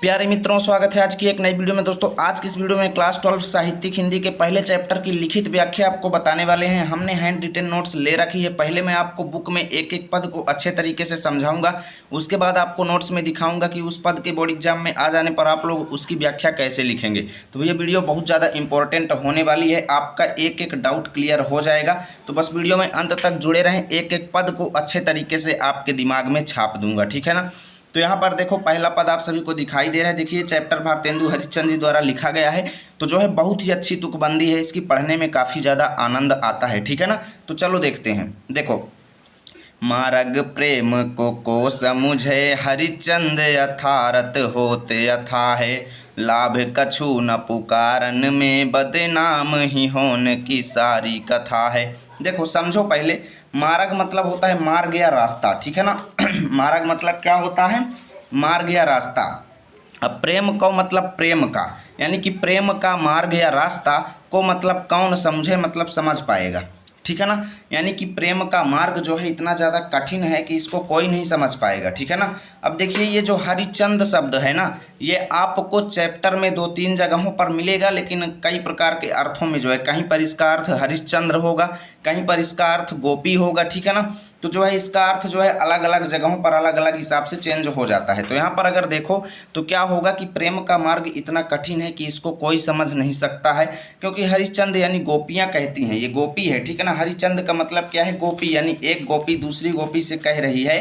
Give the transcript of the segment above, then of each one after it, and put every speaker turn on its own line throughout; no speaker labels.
प्यारे मित्रों, स्वागत है आज की एक नई वीडियो में। दोस्तों, आज की इस वीडियो में क्लास 12 साहित्यिक हिंदी के पहले चैप्टर की लिखित व्याख्या आपको बताने वाले हैं। हमने हैंड रिटेन नोट्स ले रखी है। पहले मैं आपको बुक में एक एक पद को अच्छे तरीके से समझाऊंगा, उसके बाद आपको नोट्स में दिखाऊंगा कि उस पद के बोर्ड एग्जाम में आ जाने पर आप लोग उसकी व्याख्या कैसे लिखेंगे। तो ये वीडियो बहुत ज़्यादा इंपॉर्टेंट होने वाली है, आपका एक एक डाउट क्लियर हो जाएगा। तो बस वीडियो में अंत तक जुड़े रहें, एक एक पद को अच्छे तरीके से आपके दिमाग में छाप दूंगा, ठीक है ना। तो यहाँ पर देखो, पहला पद आप सभी को दिखाई दे रहा है। देखिए, चैप्टर भारतेंदु हरिश्चंद्र जी द्वारा लिखा गया है। तो जो है बहुत ही अच्छी तुकबंदी है, इसकी पढ़ने में काफ़ी ज़्यादा आनंद आता है, ठीक है ना। तो चलो देखते हैं। देखो, मारग प्रेम को समुझे हरिचंद यथारथ होते यथा है, लाभ कछु न पुकारन में बदनाम ही होने की सारी कथा है। देखो समझो पहले, मार्ग मतलब होता है मार्ग या रास्ता, ठीक है ना। मार्ग मतलब क्या होता है? मार्ग या रास्ता। अब प्रेम को मतलब प्रेम का, यानी कि प्रेम का मार्ग या रास्ता को मतलब कौन समझे, मतलब समझ पाएगा, ठीक है ना। यानी कि प्रेम का मार्ग जो है इतना ज़्यादा कठिन है कि इसको कोई नहीं समझ पाएगा, ठीक है ना। अब देखिए, ये जो हरिचंद शब्द है ना, ये आपको चैप्टर में 2-3 जगहों पर मिलेगा, लेकिन कई प्रकार के अर्थों में जो है, कहीं पर इसका अर्थ हरिश्चंद्र होगा, कहीं पर इसका अर्थ गोपी होगा, ठीक है ना। तो जो है इसका अर्थ जो है अलग अलग जगहों पर अलग अलग हिसाब से चेंज हो जाता है। तो यहाँ पर अगर देखो तो क्या होगा कि प्रेम का मार्ग इतना कठिन है कि इसको कोई समझ नहीं सकता है, क्योंकि हरिश्चंद्र यानी गोपियाँ कहती हैं, ये गोपी है, ठीक है ना। हरिश्चंद्र का मतलब क्या है? गोपी, यानी एक गोपी दूसरी गोपी से कह रही है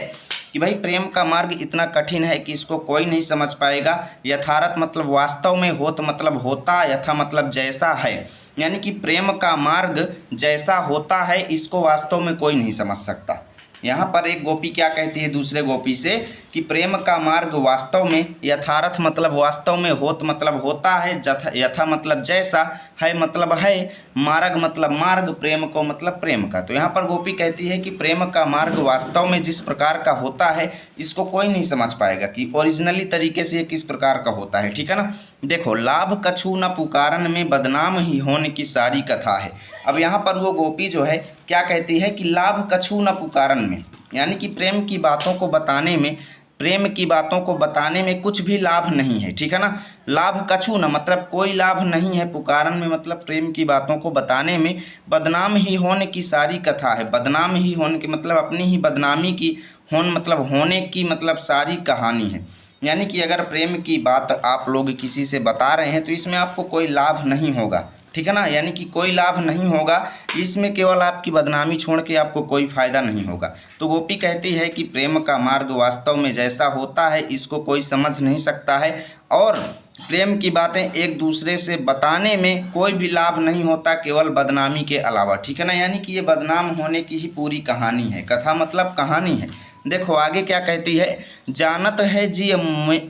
कि भाई प्रेम का मार्ग इतना कठिन है कि इसको कोई नहीं समझ पाएगा। यथार्थ मतलब वास्तव में, होत मतलब होता, यथा मतलब जैसा है, यानी कि प्रेम का मार्ग जैसा होता है इसको वास्तव में कोई नहीं समझ सकता। यहाँ पर एक गोपी क्या कहती है दूसरे गोपी से कि प्रेम का मार्ग वास्तव में, यथार्थ मतलब वास्तव में, होत मतलब होता है, यथा मतलब जैसा, है मतलब है, मार्ग मतलब मार्ग, प्रेम को मतलब प्रेम का। तो यहाँ पर गोपी कहती है कि प्रेम का मार्ग वास्तव में जिस प्रकार का होता है इसको कोई नहीं समझ पाएगा कि ओरिजिनली तरीके से ये किस प्रकार का होता है, ठीक है ना। देखो, लाभ कछु न पुकारन में बदनाम ही होने की सारी कथा है। अब यहाँ पर वो गोपी जो है क्या कहती है कि लाभ कछु न पुकारन में, यानी कि प्रेम की बातों को बताने में, प्रेम की बातों को बताने में कुछ भी लाभ नहीं है, ठीक है ना। लाभ कछु न मतलब कोई लाभ नहीं है, पुकारन में मतलब प्रेम की बातों को बताने में, बदनाम ही होने की सारी कथा है। बदनाम ही होने की मतलब अपनी ही बदनामी की, होन मतलब होने की मतलब सारी कहानी है। यानी कि अगर प्रेम की बात आप लोग किसी से बता रहे हैं तो इसमें आपको कोई लाभ नहीं होगा, ठीक है ना। यानी कि कोई लाभ नहीं होगा इसमें, केवल आपकी बदनामी छोड़ के आपको कोई फायदा नहीं होगा। तो गोपी कहती है कि प्रेम का मार्ग वास्तव में जैसा होता है इसको कोई समझ नहीं सकता है, और प्रेम की बातें एक दूसरे से बताने में कोई भी लाभ नहीं होता, केवल बदनामी के अलावा, ठीक है ना। यानी कि ये बदनाम होने की ही पूरी कहानी है। कथा मतलब कहानी है। देखो आगे क्या कहती है, जानत है जी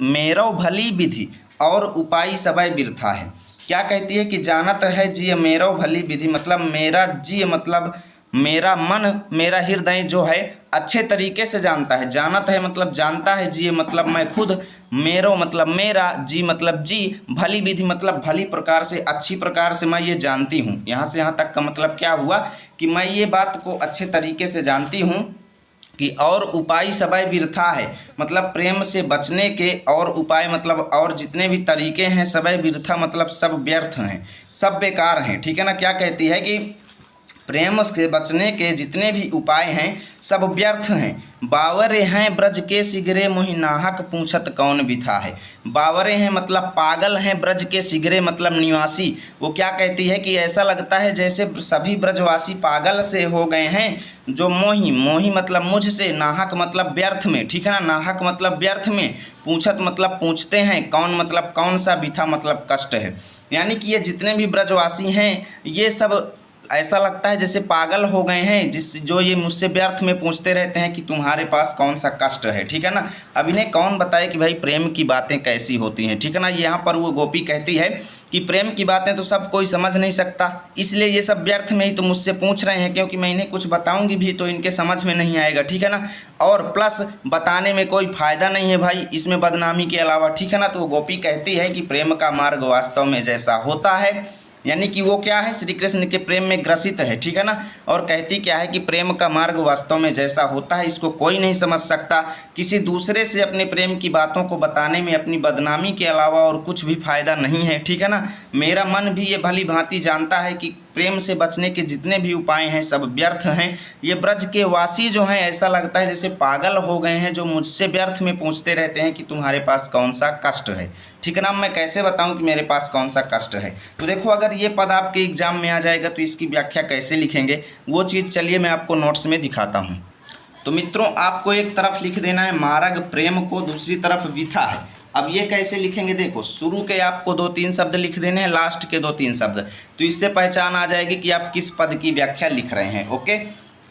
मेरो भली विधि और उपाय सबय बिरथा है। क्या कहती है कि जानत है जी मेरो भली विधि, मतलब मेरा जी मतलब मेरा मन, मेरा हृदय जो है अच्छे तरीके से जानता है। जानत है मतलब जानता है, जी मतलब मैं खुद, मेरो मतलब मेरा, जी मतलब जी, भली विधि मतलब भली प्रकार से, अच्छी प्रकार से मैं ये जानती हूँ। यहाँ से यहाँ तक का मतलब क्या हुआ कि मैं ये बात को अच्छे तरीके से जानती हूँ कि और उपाय सबय बिरथा है, मतलब प्रेम से बचने के और उपाय मतलब और जितने भी तरीके हैं, सबय बिरथा मतलब सब व्यर्थ हैं, सब बेकार हैं, ठीक है ना। क्या कहती है कि प्रेम से बचने के जितने भी उपाय हैं सब व्यर्थ हैं। बावरे हैं ब्रज के सिगरे मोहि नाहक पूछत कौन बिथा है। बावरे हैं मतलब पागल हैं, ब्रज के सिगरे मतलब निवासी। वो क्या कहती है कि ऐसा लगता है जैसे सभी ब्रजवासी पागल से हो गए हैं, जो मोहि, मोहि मतलब मुझसे, नाहक मतलब व्यर्थ में, ठीक है ना। नाहक मतलब व्यर्थ में, पूछत मतलब पूछते हैं, कौन मतलब कौन सा, बिथा मतलब कष्ट है। यानी कि ये जितने भी ब्रजवासी हैं ये सब ऐसा लगता है जैसे पागल हो गए हैं, जो ये मुझसे व्यर्थ में पूछते रहते हैं कि तुम्हारे पास कौन सा कष्ट है, ठीक है ना। अब इन्हें कौन बताए कि भाई प्रेम की बातें कैसी होती हैं, ठीक है ना। यहाँ पर वो गोपी कहती है कि प्रेम की बातें तो सब कोई समझ नहीं सकता, इसलिए ये सब व्यर्थ में ही तो मुझसे पूछ रहे हैं, क्योंकि मैं इन्हें कुछ बताऊंगी भी तो इनके समझ में नहीं आएगा, ठीक है ना। और प्लस बताने में कोई फायदा नहीं है भाई इसमें बदनामी के अलावा, ठीक है ना। तो वो गोपी कहती है कि प्रेम का मार्ग वास्तव में जैसा होता है यानी कि वो क्या है, श्री कृष्ण के प्रेम में ग्रसित है, ठीक है ना। और कहती क्या है कि प्रेम का मार्ग वास्तव में जैसा होता है इसको कोई नहीं समझ सकता। किसी दूसरे से अपने प्रेम की बातों को बताने में अपनी बदनामी के अलावा और कुछ भी फायदा नहीं है, ठीक है ना। मेरा मन भी ये भली भांति जानता है कि प्रेम से बचने के जितने भी उपाय हैं सब व्यर्थ हैं। ये ब्रज के वासी जो हैं ऐसा लगता है जैसे पागल हो गए हैं, जो मुझसे व्यर्थ में पूछते रहते हैं कि तुम्हारे पास कौन सा कष्ट है, ठीक है ना। मैं कैसे बताऊं कि मेरे पास कौन सा कष्ट है। तो देखो, अगर ये पद आपके एग्जाम में आ जाएगा तो इसकी व्याख्या कैसे लिखेंगे वो चीज़ चलिए मैं आपको नोट्स में दिखाता हूँ। तो मित्रों, आपको एक तरफ लिख देना है मार्ग प्रेम को, दूसरी तरफ विथा है। अब ये कैसे लिखेंगे, देखो शुरू के आपको 2-3 शब्द लिख देने हैं, लास्ट के 2-3 शब्द, तो इससे पहचान आ जाएगी कि आप किस पद की व्याख्या लिख रहे हैं। ओके,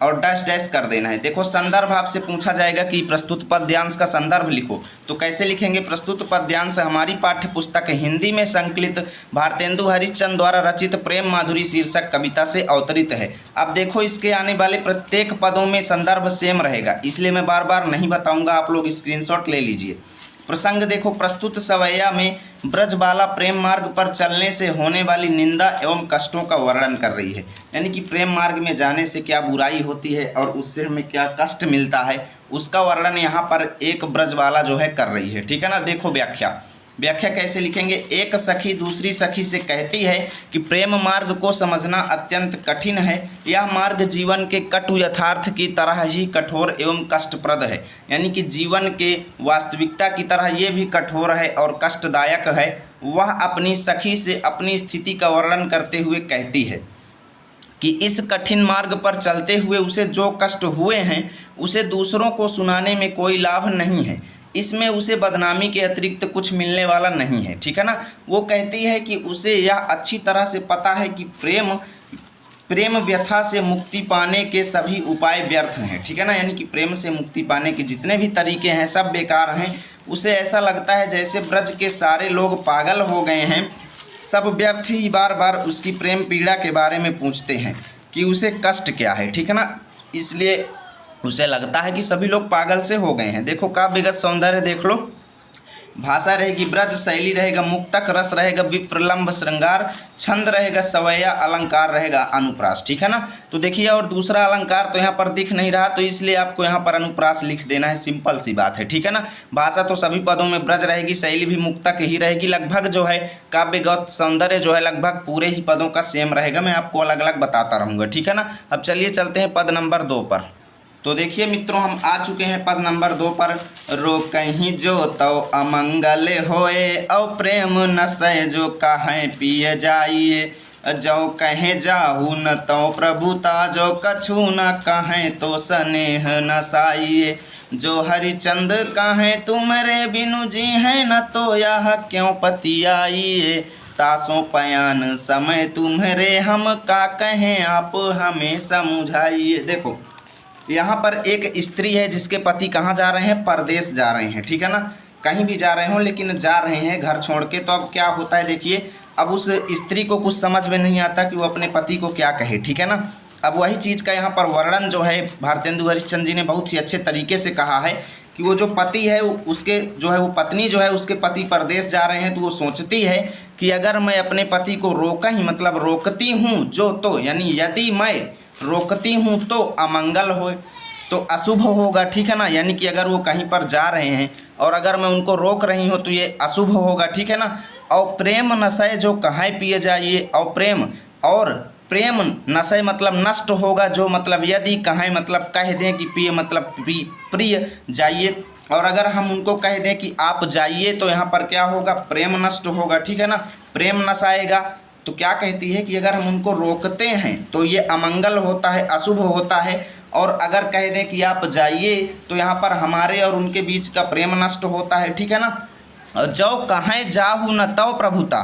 और डैश डैश कर देना है। देखो संदर्भ आपसे पूछा जाएगा कि प्रस्तुत पद्यांश का संदर्भ लिखो, तो कैसे लिखेंगे। प्रस्तुत पद्यांश हमारी पाठ्य पुस्तक हिंदी में संकलित भारतेंदु हरिश्चंद्र द्वारा रचित प्रेम माधुरी शीर्षक कविता से अवतरित है। अब देखो इसके आने वाले प्रत्येक पदों में संदर्भ सेम रहेगा, इसलिए मैं बार बार नहीं बताऊंगा, आप लोग स्क्रीनशॉट ले लीजिए। प्रसंग देखो, प्रस्तुत सवैया में ब्रजबाला प्रेम मार्ग पर चलने से होने वाली निंदा एवं कष्टों का वर्णन कर रही है। यानी कि प्रेम मार्ग में जाने से क्या बुराई होती है और उससे हमें क्या कष्ट मिलता है, उसका वर्णन यहाँ पर एक ब्रजबाला जो है कर रही है, ठीक है ना। देखो व्याख्या कैसे लिखेंगे। एक सखी दूसरी सखी से कहती है कि प्रेम मार्ग को समझना अत्यंत कठिन है। यह मार्ग जीवन के कटु यथार्थ की तरह ही कठोर एवं कष्टप्रद है। यानी कि जीवन के वास्तविकता की तरह ये भी कठोर है और कष्टदायक है। वह अपनी सखी से अपनी स्थिति का वर्णन करते हुए कहती है कि इस कठिन मार्ग पर चलते हुए उसे जो कष्ट हुए हैं उसे दूसरों को सुनाने में कोई लाभ नहीं है, इसमें उसे बदनामी के अतिरिक्त कुछ मिलने वाला नहीं है, ठीक है ना। वो कहती है कि उसे यह अच्छी तरह से पता है कि प्रेम व्यथा से मुक्ति पाने के सभी उपाय व्यर्थ हैं, ठीक है ना। यानी कि प्रेम से मुक्ति पाने के जितने भी तरीके हैं सब बेकार हैं। उसे ऐसा लगता है जैसे ब्रज के सारे लोग पागल हो गए हैं, सब व्यर्थ ही बार बार उसकी प्रेम पीड़ा के बारे में पूछते हैं कि उसे कष्ट क्या है, ठीक है ना। इसलिए उसे लगता है कि सभी लोग पागल से हो गए हैं। देखो काव्यगत सौंदर्य देख लो, भाषा रहेगी ब्रज, शैली रहेगा मुक्तक, रस रहेगा विप्रलंब श्रृंगार, छंद रहेगा सवैया, अलंकार रहेगा अनुप्रास, ठीक है ना। तो देखिए, और दूसरा अलंकार तो यहाँ पर दिख नहीं रहा, तो इसलिए आपको यहाँ पर अनुप्रास लिख देना है, सिंपल सी बात है, ठीक है ना। भाषा तो सभी पदों में ब्रज रहेगी, शैली भी मुक्तक ही रहेगी, लगभग जो है काव्यगत सौंदर्य जो है लगभग पूरे ही पदों का सेम रहेगा। मैं आपको अलग अलग बताता रहूँगा, ठीक है ना। अब चलिए चलते हैं पद नंबर 2 पर। तो देखिए मित्रों, हम आ चुके हैं पद नंबर 2 पर। रो कहीं जो तो अमंगल होए, और प्रेम नशे जो कहें पिए जाइए, जो कहे जाहू न तो प्रभुता, जो कछु न कहें तो स्नेह नसाइए, जो हरिचंद कहें तुम्हारे बिनु जी हैं न तो यह क्यों पति आइए, तासों पयान समय तुम्हारे हम का कहें आप हमें समझाइए। देखो यहाँ पर एक स्त्री है जिसके पति कहाँ जा रहे हैं, परदेश जा रहे हैं, ठीक है ना। कहीं भी जा रहे हो लेकिन जा रहे हैं घर छोड़ के। तो अब क्या होता है, देखिए अब उस स्त्री को कुछ समझ में नहीं आता कि वो अपने पति को क्या कहे, ठीक है ना। अब वही चीज़ का यहाँ पर वर्णन जो है भारतेंदु हरिश्चंद्र जी ने बहुत ही अच्छे तरीके से कहा है कि वो जो पति है उसके जो है वो पत्नी जो है उसके पति परदेश जा रहे हैं, तो वो सोचती है कि अगर मैं अपने पति को रोका ही मतलब रोकती हूँ जो, तो यानी यदि मैं रोकती हूँ तो अमंगल हो, तो अशुभ होगा, ठीक है ना। यानी कि अगर वो कहीं पर जा रहे हैं और अगर मैं उनको रोक रही हूँ तो ये अशुभ होगा, ठीक है ना। और प्रेम नशे जो कहाँ पिए जाइए, और प्रेम नशे मतलब नष्ट होगा, जो मतलब यदि कहें मतलब कह दें कि पिए मतलब प्रिय जाइए, और अगर हम उनको कह दें कि आप जाइए तो यहाँ पर क्या होगा, प्रेम नष्ट होगा, ठीक है ना, प्रेम नशाएगा। तो क्या कहती है कि अगर हम उनको रोकते हैं तो ये अमंगल होता है, अशुभ होता है, और अगर कह दें कि आप जाइए तो यहाँ पर हमारे और उनके बीच का प्रेम नष्ट होता है, ठीक है ना। जो कहें जाहू न तो प्रभुता,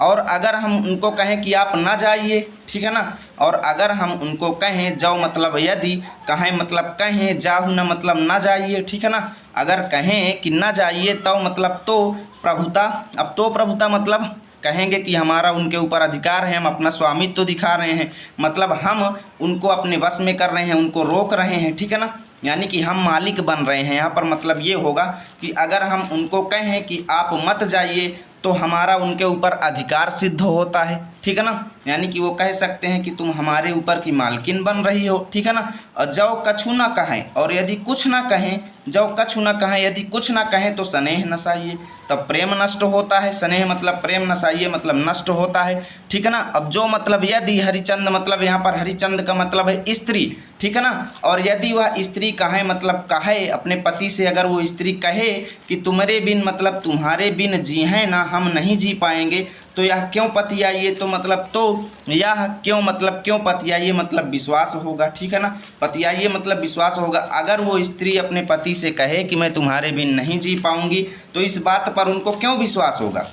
और अगर हम उनको कहें कि आप ना जाइए, ठीक है ना, और अगर हम उनको कहें जाओ मतलब यदि, कहें मतलब कहें, जाहू न मतलब ना जाइए, ठीक है ना। अगर कहें कि ना जाइए तो मतलब तो प्रभुता, अब तो प्रभुता मतलब कहेंगे कि हमारा उनके ऊपर अधिकार है, हम अपना स्वामित्व तो दिखा रहे हैं, मतलब हम उनको अपने वश में कर रहे हैं, उनको रोक रहे हैं, ठीक है ना। यानी कि हम मालिक बन रहे हैं। यहाँ पर मतलब ये होगा कि अगर हम उनको कहें कि आप मत जाइए तो हमारा उनके ऊपर अधिकार सिद्ध होता है, ठीक है ना। यानी कि वो कह सकते हैं कि तुम हमारे ऊपर की मालकिन बन रही हो, ठीक है ना। और जौ कछु ना कहें और यदि कुछ ना कहें, जौ कछु ना कहें यदि कुछ ना कहें तो स्नेह नसाइए, तब प्रेम नष्ट होता है। स्नेह मतलब प्रेम, नसाइए मतलब नष्ट होता है, ठीक है ना। अब जो मतलब यदि हरिचंद मतलब यहाँ पर हरिचंद का मतलब है स्त्री, ठीक है ना। और यदि वह स्त्री कहे मतलब कहे अपने पति से, अगर वो स्त्री कहे कि तुम्हारे बिन मतलब तुम्हारे बिन जी हैं ना हम नहीं जी पाएंगे, तो यह क्यों पतियाइए, तो मतलब तो यह क्यों मतलब क्यों पतियाइए मतलब विश्वास होगा, ठीक है ना। पतियाइए मतलब विश्वास होगा। अगर वो स्त्री अपने पति से कहे कि मैं तुम्हारे बिन नहीं जी पाऊंगी, तो इस बात पर उनको क्यों विश्वास होगा,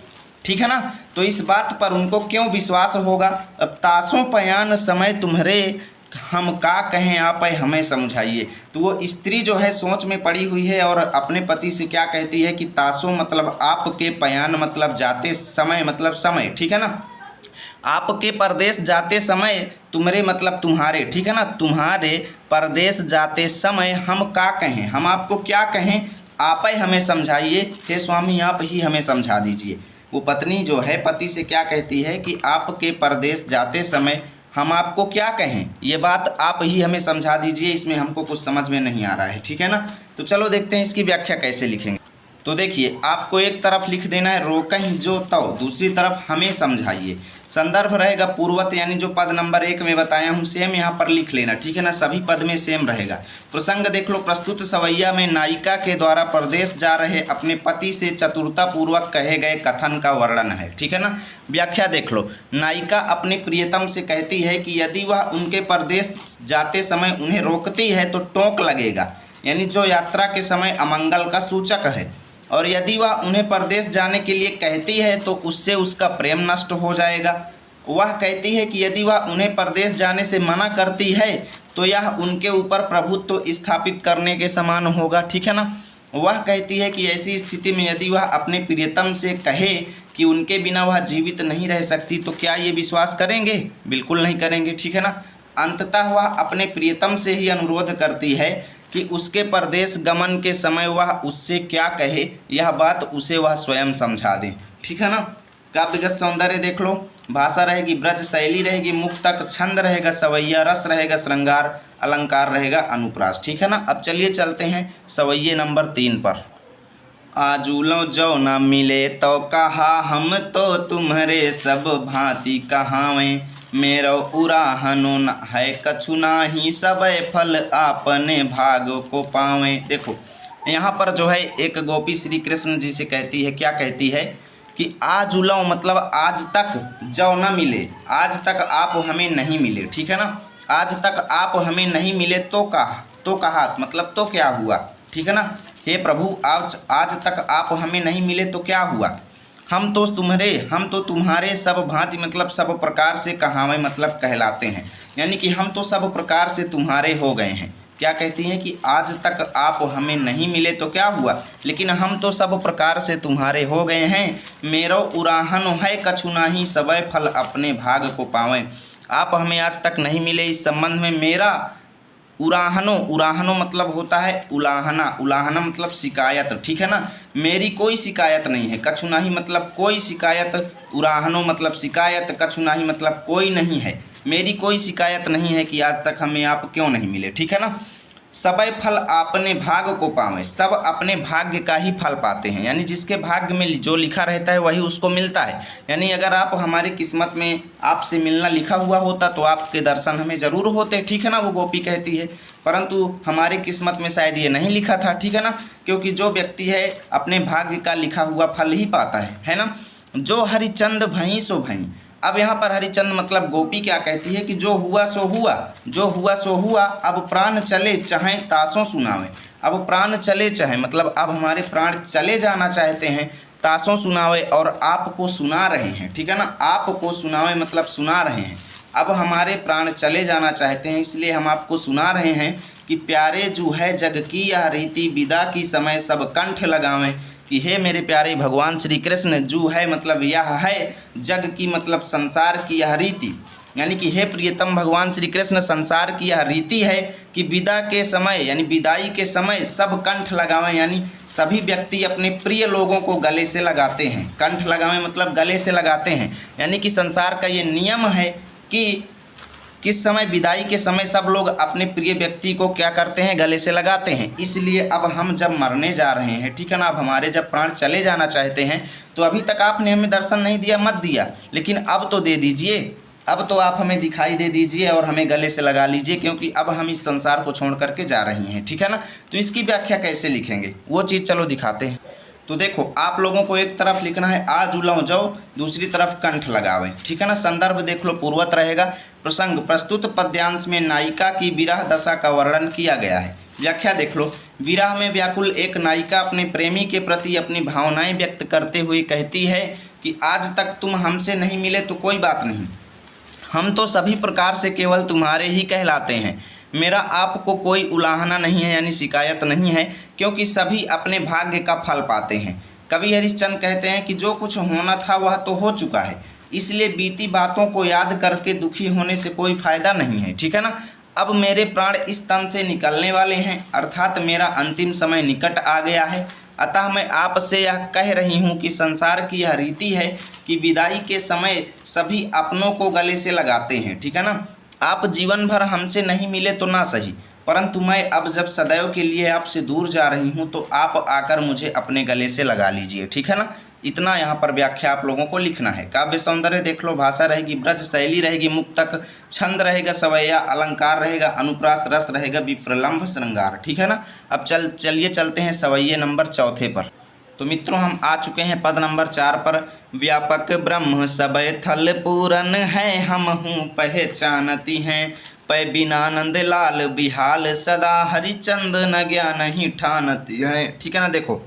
ठीक है ना। तो इस बात पर उनको क्यों विश्वास होगा। अब तासों पयान समय तुम्हारे हम का कहें आप हमें समझाइए। तो वो स्त्री जो है सोच में पड़ी हुई है और अपने पति से क्या कहती है कि तासों मतलब आपके पयान मतलब जाते समय मतलब समय, ठीक है ना। आपके परदेश जाते समय तुम्हारे मतलब तुम्हारे, ठीक है ना, तुम्हारे परदेश जाते समय हम का कहें, हम आपको क्या कहें, आप ही हमें समझाइए, हे स्वामी आप ही हमें समझा दीजिए। वो पत्नी जो है पति से क्या कहती है कि आपके परदेश जाते समय हम आपको क्या कहें, ये बात आप ही हमें समझा दीजिए, इसमें हमको कुछ समझ में नहीं आ रहा है, ठीक है ना। तो चलो देखते हैं इसकी व्याख्या कैसे लिखेंगे। तो देखिए आपको एक तरफ लिख देना है रोकहीं जो तव, दूसरी तरफ हमें समझाइए। संदर्भ रहेगा पूर्वत, यानी जो पद नंबर 1 में बताया हूँ सेम यहाँ पर लिख लेना, ठीक है ना। सभी पद में सेम रहेगा। प्रसंग देख लो, प्रस्तुत सवैया में नायिका के द्वारा प्रदेश जा रहे अपने पति से चतुरता पूर्वक कहे गए कथन का वर्णन है, ठीक है ना। व्याख्या देख लो, नायिका अपने प्रियतम से कहती है कि यदि वह उनके प्रदेश जाते समय उन्हें रोकती है तो टोंक लगेगा, यानी जो यात्रा के समय अमंगल का सूचक है। और यदि वह उन्हें परदेश जाने के लिए कहती है तो उससे उसका प्रेम नष्ट हो जाएगा। वह कहती है कि यदि वह उन्हें परदेश जाने से मना करती है तो यह उनके ऊपर प्रभुत्व स्थापित करने के समान होगा, ठीक है ना। वह कहती है कि ऐसी स्थिति में यदि वह अपने प्रियतम से कहे कि उनके बिना वह जीवित नहीं रह सकती, तो क्या ये विश्वास करेंगे, बिल्कुल नहीं करेंगे, ठीक है ना। अंततः वह अपने प्रियतम से ही अनुरोध करती है कि उसके परदेश गमन के समय वह उससे क्या कहे, यह बात उसे वह स्वयं समझा दे, ठीक है ना। काव्यगत सौंदर्य देख लो, भाषा रहेगी ब्रज, शैली रहेगी मुक्तक, छंद रहेगा सवैया, रस रहेगा श्रृंगार, अलंकार रहेगा अनुप्रास, ठीक है ना। अब चलिए चलते हैं सवैये नंबर 3 पर। आजूलो जो न मिले तो कहा हम तो तुम्हारे सब भांति कहावें, मेरो उराहनो न है कछु नाही, सबय फल आपने भाग को पावें। देखो यहाँ पर जो है एक गोपी श्री कृष्ण जी से कहती है, क्या कहती है कि आज उलो मतलब आज तक जो न मिले, आज तक आप हमें नहीं मिले, ठीक है ना। आज तक आप हमें नहीं मिले तो कहा मतलब तो क्या हुआ, ठीक है ना। हे प्रभु आज तक आप हमें नहीं मिले तो क्या हुआ, हम तो तुम्हारे सब भांति मतलब सब प्रकार से कहावे मतलब कहलाते हैं, यानी कि हम तो सब प्रकार से तुम्हारे हो गए हैं। क्या कहती हैं कि आज तक आप हमें नहीं मिले तो क्या हुआ, लेकिन हम तो सब प्रकार से तुम्हारे हो गए हैं। मेरो उराहन है कछु नाही, सबय फल अपने भाग को पावें। आप हमें आज तक नहीं मिले, इस संबंध में मेरा उराहनो मतलब होता है उलाहना मतलब शिकायत, ठीक है ना। मेरी कोई शिकायत नहीं है, कछु नाही मतलब कोई शिकायत, उराहनो मतलब शिकायत, कछु नाही मतलब कोई नहीं है, मेरी कोई शिकायत नहीं है कि आज तक हमें आप क्यों नहीं मिले, ठीक है ना। सबय फल अपने भाग को पावें, सब अपने भाग्य का ही फल पाते हैं, यानी जिसके भाग्य में जो लिखा रहता है वही उसको मिलता है। यानी अगर आप हमारी किस्मत में आपसे मिलना लिखा हुआ होता तो आपके दर्शन हमें जरूर होते, ठीक है ना, वो गोपी कहती है। परंतु हमारी किस्मत में शायद ये नहीं लिखा था, ठीक है ना, क्योंकि जो व्यक्ति है अपने भाग्य का लिखा हुआ फल ही पाता है ना। जो हरिचंद भई सो भई। अब यहाँ पर हरिचंद मतलब गोपी क्या कहती है कि जो हुआ सो हुआ, जो हुआ सो हुआ, अब प्राण चले चाहे तासों सुनावे। अब प्राण चले चाहे मतलब अब हमारे प्राण चले जाना चाहते हैं, तासों सुनावे और आपको सुना रहे हैं, ठीक है ना। आपको सुनावे मतलब सुना रहे हैं, अब हमारे प्राण चले जाना चाहते हैं इसलिए हम आपको सुना रहे हैं कि प्यारे जू है जग की यह रीति, विदा की समय सब कंठ लगावें। कि हे मेरे प्यारे भगवान श्री कृष्ण, जू है मतलब यह है, जग की मतलब संसार की यह रीति, यानी कि हे प्रियतम भगवान श्री कृष्ण, संसार की यह रीति है कि विदा के समय यानी विदाई के समय सब कंठ लगावें, यानी सभी व्यक्ति अपने प्रिय लोगों को गले से लगाते हैं। कंठ लगावें मतलब गले से लगाते हैं, यानी कि संसार का ये नियम है कि किस समय, विदाई के समय सब लोग अपने प्रिय व्यक्ति को क्या करते हैं, गले से लगाते हैं। इसलिए अब हम जब मरने जा रहे हैं, ठीक है ना, अब हमारे जब प्राण चले जाना चाहते हैं, तो अभी तक आपने हमें दर्शन नहीं दिया, मत दिया, लेकिन अब तो दे दीजिए, अब तो आप हमें दिखाई दे दीजिए और हमें गले से लगा लीजिए, क्योंकि अब हम इस संसार को छोड़ करके जा रही हैं, ठीक है ना। तो इसकी व्याख्या कैसे लिखेंगे वो चीज़ चलो दिखाते हैं। तो देखो, आप लोगों को एक तरफ लिखना है आज उलझ जाओ, दूसरी तरफ कंठ लगावें, ठीक है ना। संदर्भ देख लो, पूर्वत रहेगा। प्रसंग, प्रस्तुत पद्यांश में नायिका की विरह दशा का वर्णन किया गया है। व्याख्या देख लो, विरह में व्याकुल एक नायिका अपने प्रेमी के प्रति अपनी भावनाएं व्यक्त करते हुए कहती है कि आज तक तुम हमसे नहीं मिले तो कोई बात नहीं, हम तो सभी प्रकार से केवल तुम्हारे ही कहलाते हैं। मेरा आपको कोई उलाहना नहीं है, यानी शिकायत नहीं है, क्योंकि सभी अपने भाग्य का फल पाते हैं। कवि हरिश्चंद्र कहते हैं कि जो कुछ होना था वह तो हो चुका है, इसलिए बीती बातों को याद करके दुखी होने से कोई फायदा नहीं है, ठीक है ना। अब मेरे प्राण इस तन से निकलने वाले हैं, अर्थात मेरा अंतिम समय निकट आ गया है। अतः मैं आपसे यह कह रही हूँ कि संसार की यह रीति है कि विदाई के समय सभी अपनों को गले से लगाते हैं, ठीक है ना। आप जीवन भर हमसे नहीं मिले तो ना सही, परंतु मैं अब जब सदैव के लिए आपसे दूर जा रही हूँ तो आप आकर मुझे अपने गले से लगा लीजिए, ठीक है ना। इतना यहाँ पर व्याख्या आप लोगों को लिखना है। काव्य सौंदर्य देख लो, भाषा रहेगी ब्रज, शैली रहेगी मुक्तक, छंद रहेगा सवैया, अलंकार रहेगा अनुप्रास, रस रहेगा विप्रलंभ श्रृंगार, ठीक है ना। अब चलिए चलते हैं सवैये नंबर चौथे पर। तो मित्रों, हम आ चुके हैं पद नंबर 4 पर। व्यापक ब्रह्म सबय थल पूरन है, हम हूँ पहचानती हैं, पै बिना नंद लाल बिहाल सदा हरिचंद न ज्ञान ही ठानती है, ठीक है ना। देखो,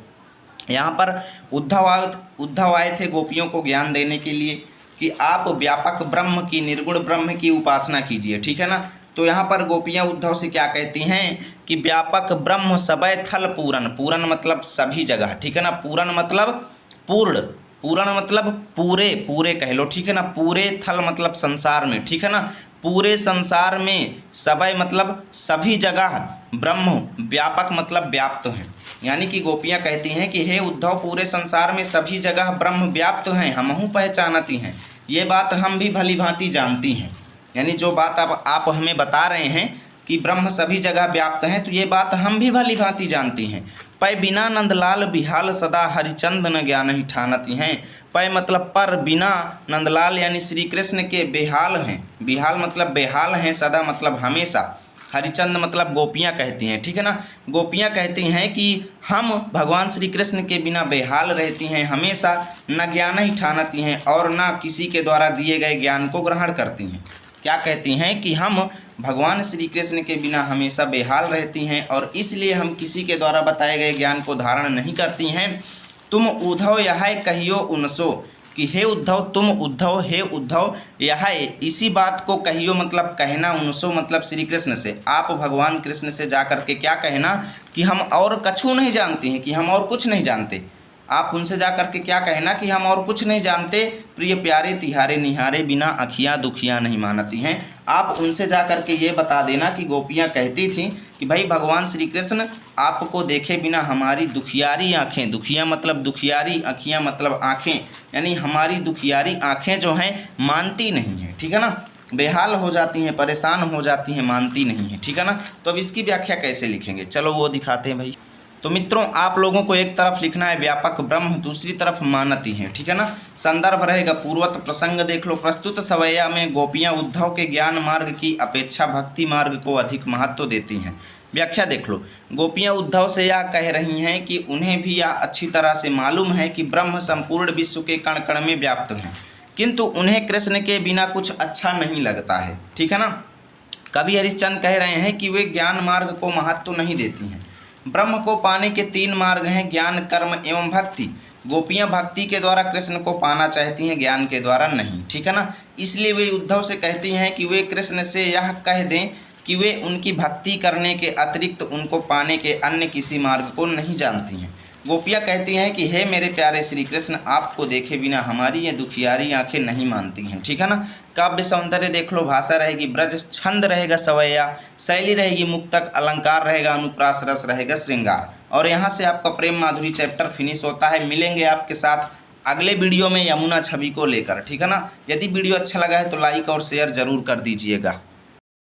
यहाँ पर उद्धव आए थे गोपियों को ज्ञान देने के लिए कि आप व्यापक ब्रह्म की, निर्गुण ब्रह्म की उपासना कीजिए, ठीक है ना। तो यहाँ पर गोपियाँ उद्धव से क्या कहती हैं कि व्यापक ब्रह्म सबय थल पूरन, पूरन मतलब सभी जगह, ठीक है ना। पूरन मतलब पूर्ण, पूरण मतलब पूरे, पूरे कह लो, ठीक है ना। पूरे, थल मतलब संसार में, ठीक है ना। पूरे संसार में, सबय मतलब सभी जगह, ब्रह्म व्यापक मतलब व्याप्त हैं। यानी कि गोपियाँ कहती हैं कि हे उद्धव, पूरे संसार में सभी जगह ब्रह्म व्याप्त हैं, हमहू पहचानती हैं। ये बात हम भी भली भांति जानती हैं, यानी जो बात आप हमें बता रहे हैं कि ब्रह्म सभी जगह व्याप्त हैं, तो ये बात हम भी भली भांति जानती हैं। पै बिना नंदलाल बिहाल सदा हरिचंद न ज्ञान ही ठानती हैं। पै मतलब पर, बिना, नंदलाल यानी श्री कृष्ण के बेहाल हैं, बिहाल मतलब बेहाल हैं, सदा मतलब हमेशा, हरिचंद मतलब गोपियाँ कहती हैं, ठीक है ना। गोपियाँ कहती हैं कि हम भगवान श्री कृष्ण के बिना बेहाल रहती हैं, हमेशा न ज्ञान ही ठानती हैं और न किसी के द्वारा दिए गए ज्ञान को ग्रहण करती हैं। क्या कहती हैं कि हम भगवान श्री कृष्ण के बिना हमेशा बेहाल रहती हैं और इसलिए हम किसी के द्वारा बताए गए ज्ञान को धारण नहीं करती हैं। तुम उद्धव यह कहियो उनसो, कि हे उद्धव, तुम उद्धव, हे उद्धव यह इसी बात को कहियो मतलब कहना, उनसो मतलब श्री कृष्ण से, आप भगवान कृष्ण से जा कर के क्या कहना कि हम और कछु नहीं जानती हैं, कि हम और कुछ नहीं जानते। आप उनसे जा कर के क्या कहना कि हम और कुछ नहीं जानते, प्रिय प्यारे तिहारे निहारे बिना अखियाँ दुखियाँ नहीं मानती हैं। आप उनसे जा कर के ये बता देना कि गोपियाँ कहती थीं कि भाई भगवान श्री कृष्ण आपको देखे बिना हमारी दुखियारी आँखें, दुखिया मतलब दुखियारी, अखियाँ मतलब आँखें, यानी हमारी दुखियारी आँखें जो हैं मानती नहीं हैं, ठीक है ना। बेहाल हो जाती हैं, परेशान हो जाती हैं, मानती नहीं हैं, ठीक है ना। तो अब इसकी व्याख्या कैसे लिखेंगे, चलो वो दिखाते हैं भाई। तो मित्रों, आप लोगों को एक तरफ लिखना है व्यापक ब्रह्म, दूसरी तरफ मानती हैं, ठीक है ना। संदर्भ रहेगा पूर्वत प्रसंग देख लो। प्रस्तुत सवैया में गोपियाँ उद्धव के ज्ञान मार्ग की अपेक्षा भक्ति मार्ग को अधिक महत्व देती हैं। व्याख्या देख लो, गोपियाँ उद्धव से यह कह रही हैं कि उन्हें भी यह अच्छी तरह से मालूम है कि ब्रह्म संपूर्ण विश्व के कण कण में व्याप्त हैं, किंतु उन्हें कृष्ण के बिना कुछ अच्छा नहीं लगता है, ठीक है ना। कवि हरिश्चंद्र कह रहे हैं कि वे ज्ञान मार्ग को महत्व नहीं देती हैं। ब्रह्म को पाने के 3 मार्ग हैं, ज्ञान, कर्म एवं भक्ति। गोपियाँ भक्ति के द्वारा कृष्ण को पाना चाहती हैं, ज्ञान के द्वारा नहीं, ठीक है ना। इसलिए वे उद्धव से कहती हैं कि वे कृष्ण से यह कह दें कि वे उनकी भक्ति करने के अतिरिक्त उनको पाने के अन्य किसी मार्ग को नहीं जानती हैं। गोपियाँ कहती हैं कि हे मेरे प्यारे श्री कृष्ण, आपको देखे बिना हमारी ये दुखियारी आंखें नहीं मानती हैं। ठीक है ना। काव्य सौंदर्य देख लो, भाषा रहेगी ब्रज, छंद रहेगा सवैया, शैली रहेगी मुक्तक, अलंकार रहेगा अनुप्रास, रस रहेगा श्रृंगार। और यहाँ से आपका प्रेम माधुरी चैप्टर फिनिश होता है। मिलेंगे आपके साथ अगले वीडियो में यमुना छवि को लेकर। ठीक है ना। यदि वीडियो अच्छा लगा है तो लाइक और शेयर जरूर कर दीजिएगा।